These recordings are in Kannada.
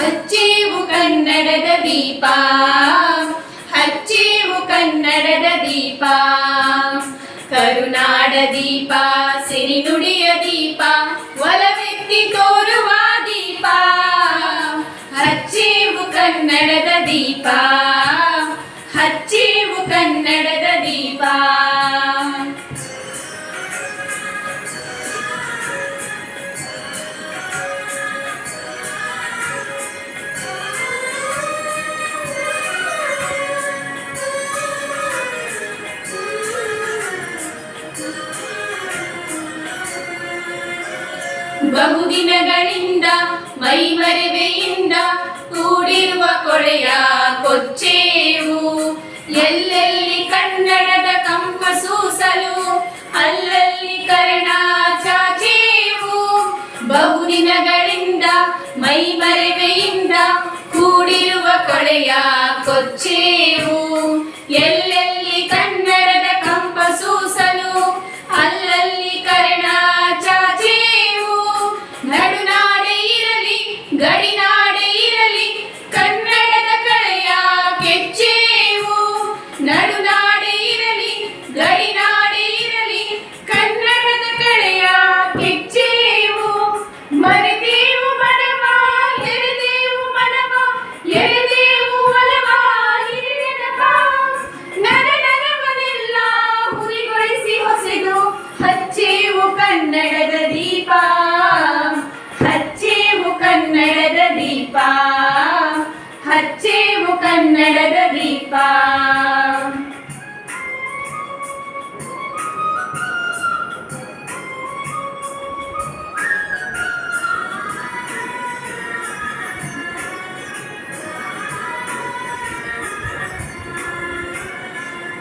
ಹಚ್ಚೇವು ಕನ್ನಡದ ದೀಪ, ಹಚ್ಚೇವು ಕನ್ನಡದ ದೀಪ, ಕರುನಾಡ ದೀಪ, ಸಿರಿನುಡಿಯ ದೀಪ, ಒಲವೆತ್ತಿ ತೋರುವ ದೀಪ. ಹಚ್ಚೇವು ಕನ್ನಡದ ದೀಪ, ಹಚ್ಚೇವು ಕನ್ನಡದ ದೀಪ. ಬಹುದಿನಗಳಿಂದ ಮೈಮರೆವೆಯಿಂದ ಕೂಡಿರುವ ಕೊಳೆಯ ಕೊಚ್ಚೇವು, ಎಲ್ಲೆಲ್ಲಿ ಕನ್ನಡದ ಕಂಪ ಸೂಸಲು ಅಲ್ಲಲ್ಲಿ ಕರ್ಣ ಚಾಚೇವು. ಬಹುದಿನಗಳಿಂದ ಮೈಮರೆವೆಯಿಂದ ಕೂಡಿರುವ ಕೊಳೆಯ ಕೊಚ್ಚೇವು, ಎಲ್ಲೆಲ್ಲಿ ಕನ್ನಡದ ಕಂಪ ಸೂಸಲು ಅಲ್ಲಲ್ಲಿ ಕರ್ಣ ಚಾಚೇವು. ನಡುನಾಡೆ ಇರಲಿ ಗಡಿನಾಡೆ ಇರಲಿ ಕನ್ನಡದ ಕಳೆಯ ಕೆಚ್ಚೇವು. ನಡುನಾಡೆ ಇರಲಿ ಗಡಿನಾಡೆ ಇರಲಿ ಕನ್ನಡದ ಕಳೆಯ ಕೆಚ್ಚೇವು. ಮರೆದೇವು ಮನವ ಎರೆದೇವು ಮನವ ಎರೆದೇವು ಒಲವ ಹಿರಿನೆನಪ. ನರನರವನೆಲ್ಲ ಹುರಿಗೊಳಿಸಿ ಹೊಸೆದು ಹಚ್ಚೇವು ಕನ್ನಡದ ದೀಪ, ಹಚ್ಚೇವು ಕನ್ನಡದ ದೀಪ, ಹಚ್ಚೇವು ಕನ್ನಡದ ದೀಪ.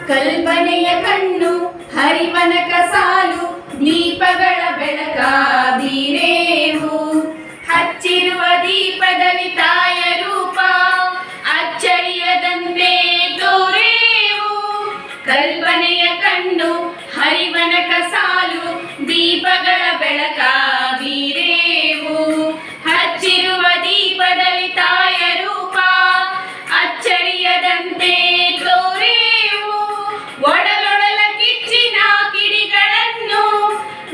ಕಲ್ಪನೆಯ ಕಣ್ಣು ಹರಿವನಕ ಸಾಲು ದೀಪಗಳ ಬೆಳಕ ಬೀರೇವು. ಹಚ್ಚಿರುವ ದೀಪದಲ್ಲಿ ತಾಯ ರೂಪ ಅಚ್ಚರಿಯದಂತೆ ತೋರೇವು. ಕಲ್ಪನೆಯ ಕಣ್ಣು ಹರಿವನಕ ಸಾಲು ದೀಪಗಳ ಬೆಳಕ ಬೀರೇವು. ಹಚ್ಚಿರುವ ದೀಪದಲ್ಲಿ ತಾಯ ರೂಪ ಅಚ್ಚರಿಯದಂತೆ ತೋರೇವು. ಒಡಲೊಡಲ ಕಿಚ್ಚಿನ ಕಿಡಿಗಳನ್ನು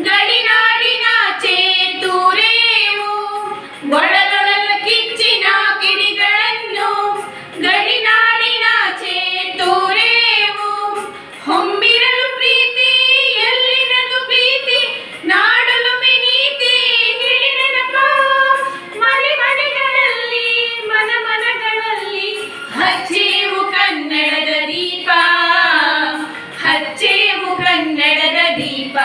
ಗಡಿನಾಡಿನಾಚೆ ತೂರೇವು. ಒಡಲೊಡಲ ಕಿಚ್ಚಿನ ಕಿಡಿಗಳನ್ನು ಗಡಿನಾಡಿನಾಚೆ ತೂರೇವು. ಹೊಮ್ಮಿರಲು ಪ್ರೀತಿ ಎಲ್ಲಿನದು ಪ್ರೀತಿ ನಾಡಲುಮೆ ನೀತಿ ಹಿರಿನೆನಪ. ಮನೆ ಮನೆಗಳಲ್ಲಿ ಮನ ಮನಗಳಲ್ಲಿ ಹಚ್ಚೇವು ಕನ್ನಡದ ದೀಪ, ಹಚ್ಚೇವು ಕನ್ನಡದ ದೀಪ,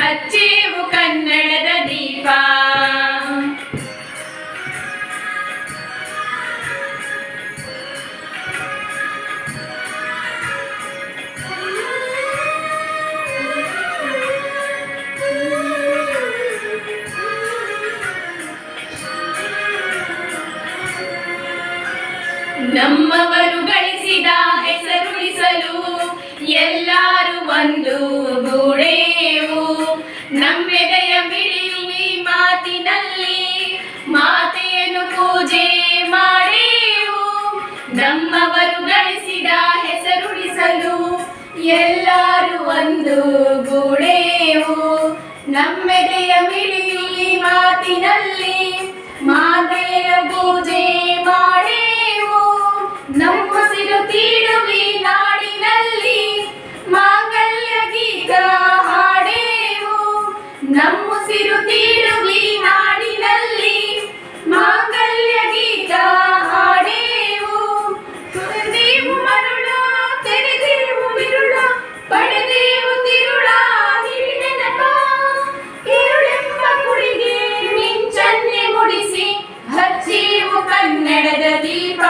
ಹಚ್ಚೇವು ಕನ್ನಡದ ದೀಪ. ನಮ್ಮವರು ಗಳಿಸಿದ ಹೆಸರುಳಿಸಲು ಎಲ್ಲರೂ ಒಂದು ಗೂಡೇವು. ನಮ್ಮೆದೆಯ ಮಿಡಿಯುವಿ ಮಾತಿನಲ್ಲಿ ಮಾತೆಯನ್ನು ಪೂಜೆ ಮಾಡೇವು. ನಮ್ಮವರು ಗಳಿಸಿದ ಹೆಸರುಳಿಸಲು ಎಲ್ಲರೂ ಒಂದು ಗೂಡೇವು. ನಮ್ಮೆದೆಯ ಮಿಡಿಯುವಿ ಮಾತಿನಲ್ಲಿ ಮಾತೆಯ ಪೂಜೆ ಮಾಡೇವು. ನಮ್ಮಸಿರು ತೀಡುವಿ ನಾಡಿನಲ್ಲಿ ಮಾಂಗಲ್ಯ ಗೀತ ಹಾಡೇವು. ನಮ್ಮುಸಿರು ತೀಡುವಿ ನಾಡಿನಲ್ಲಿ ಮಾಂಗಲ್ಯ ಗೀತ ಹಾಡೇವು. ತುಳಿದೇವು ಮರುಳ ತೆರೆದೇವು ಬಿರುಳ ಪಡೆದೇವು ತಿರುಳ ಹಿರಿನೆನಪ. ഇരുಳೆಂಬ ಕುಡಿಗೆ ಮಿಂಚನ್ನೆ ಮುಡಿಸಿ ಹಚ್ಚೇವು ಕನ್ನಡದ ದೀಪ,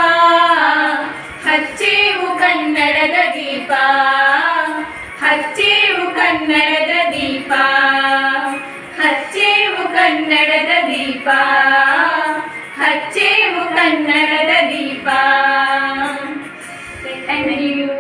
ಹಚ್ಚೇವು ಕನ್ನಡದ ದೀಪ, ಹಚ್ಚೇವು ಕನ್ನಡದ ದೀಪ, ಹಚ್ಚೇವು ಕನ್ನಡದ ದೀಪ, ಹಚ್ಚೇವು ಕನ್ನಡದ ದೀಪ.